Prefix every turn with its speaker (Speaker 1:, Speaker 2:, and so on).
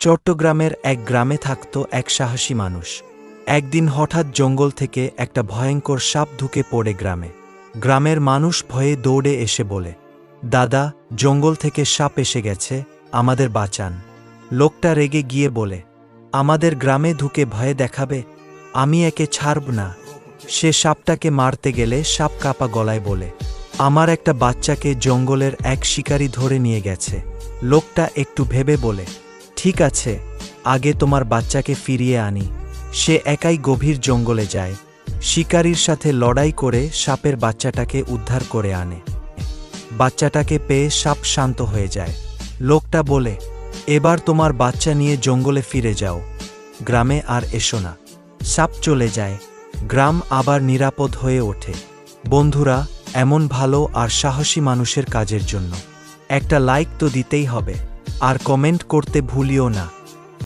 Speaker 1: চট্টগ্রামের এক গ্রামে থাকত এক সাহসী মানুষ। একদিন হঠাৎ জঙ্গল থেকে একটা ভয়ঙ্কর সাপ ঢুকে পড়ে গ্রামে। গ্রামের মানুষ ভয়ে দৌড়ে এসে বলে, দাদা, জঙ্গল থেকে সাপ এসে গেছে, আমাদের বাঁচান। লোকটা রেগে গিয়ে বলে, আমাদের গ্রামে ঢুকে ভয়ে দেখাবে? আমি একে ছাড়ব না। সে সাপটাকে মারতে গেলে সাপ কাপা গলায় বলে, আমার একটা বাচ্চাকে জঙ্গলের এক শিকারী ধরে নিয়ে গেছে। লোকটা একটু ভেবে বলে, ঠিক আছে, আগে তোমার বাচ্চাকে ফিরিয়ে আনি। সে একাই গভীর জঙ্গলে যায়, শিকারীর সাথে লড়াই করে সাপের বাচ্চাটাকে উদ্ধার করে আনে। বাচ্চাটাকে পেয়ে সাপ শান্ত হয়ে যায়। লোকটা বলে, এবার তোমার বাচ্চা নিয়ে জঙ্গলে ফিরে যাও, গ্রামে আর এসো না। সাপ চলে যায়, গ্রাম আবার নিরাপদ হয়ে ওঠে। বন্ধুরা, এমন ভালো আর সাহসী মানুষের কাজের জন্য একটা লাইক তো দিতেই হবে, আর কমেন্ট করতে ভুলিও না।